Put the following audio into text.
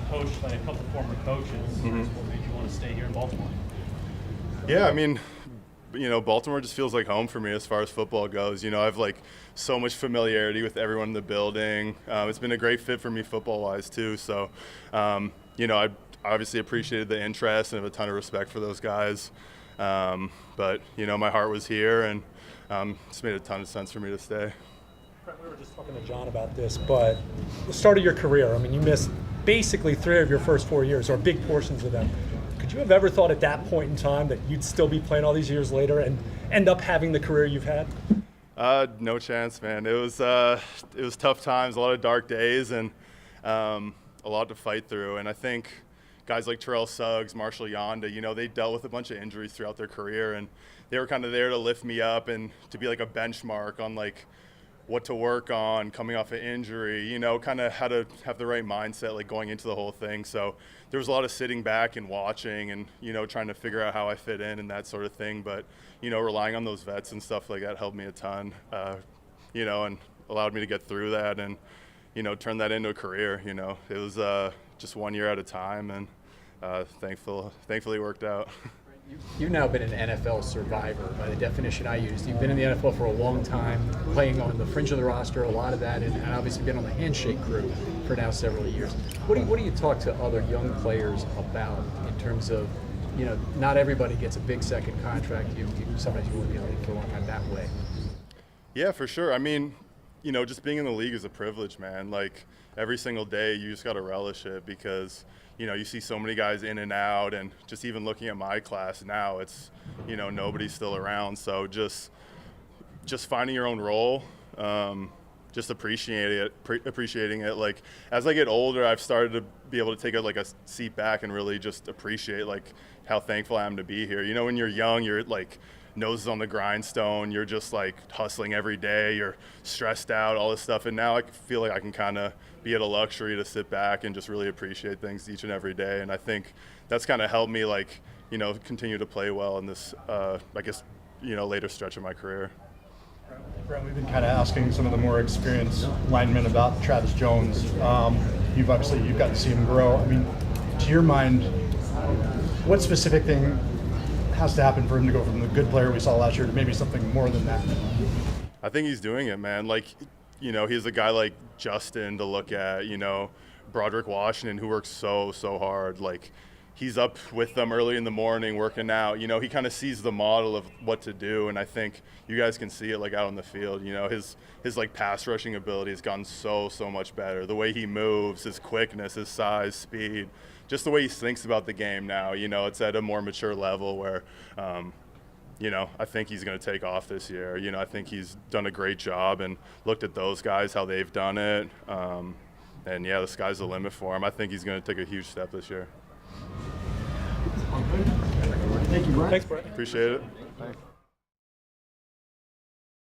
coached by a couple former coaches. What made you want to stay here in Baltimore? Yeah, I mean, Baltimore just feels like home for me as far as football goes. I've like so much familiarity with everyone in the building. It's been a great fit for me football-wise too. So, I obviously appreciated the interest and have a ton of respect for those guys. But my heart was here, and it's made a ton of sense for me to stay. We were just talking to John about this, but the start of your career, I mean, you missed basically 3 of your first 4 years, or big portions of them. Could you have ever thought at that point in time that you'd still be playing all these years later and end up having the career you've had? No chance, man. It was tough times, a lot of dark days, and a lot to fight through. And I think guys like Terrell Suggs, Marshall Yonda, they dealt with a bunch of injuries throughout their career, and they were kind of there to lift me up and to be like a benchmark on like what to work on coming off an injury, kind of how to have the right mindset like going into the whole thing. So there was a lot of sitting back and watching and, trying to figure out how I fit in and that sort of thing. But, relying on those vets and stuff like that helped me a ton, and allowed me to get through that and, turn that into a career. It was just 1 year at a time, and thankfully it worked out. You've now been an NFL survivor by the definition I used. You've been in the NFL for a long time, playing on the fringe of the roster, a lot of that, and obviously been on the handshake crew for now several years. What do you talk to other young players about in terms of, not everybody gets a big second contract. Sometimes you won't be in the league for a long time that way. Yeah, for sure. I mean, just being in the league is a privilege, man. Like every single day, you just got to relish it because you see so many guys in and out, and just even looking at my class now, it's, nobody's still around. So just finding your own role, just appreciating it. Like as I get older, I've started to be able to take a seat back and really just appreciate like how thankful I am to be here. When you're young, you're like noses on the grindstone, you're just like hustling every day, you're stressed out, all this stuff. And now I feel like I can kind of be at a luxury to sit back and just really appreciate things each and every day. And I think that's kind of helped me like, continue to play well in this, later stretch of my career. Brent, we've been kind of asking some of the more experienced linemen about Travis Jones. You've gotten to see him grow. I mean, to your mind, what specific thing has to happen for him to go from the good player we saw last year to maybe something more than that? I think he's doing it, man. Like, he's a guy like Justin to look at, Broderick Washington, who works so hard. Like, he's up with them early in the morning working out. He kind of sees the model of what to do, and I think you guys can see it like out on the field. His like pass rushing ability has gotten so much better. The way he moves, his quickness, his size, speed, just the way he thinks about the game now. It's at a more mature level where, I think he's going to take off this year. I think he's done a great job and looked at those guys, how they've done it. And yeah, the sky's the limit for him. I think he's going to take a huge step this year. Thank you, Brent. Thanks, Brent. Appreciate it. Bye.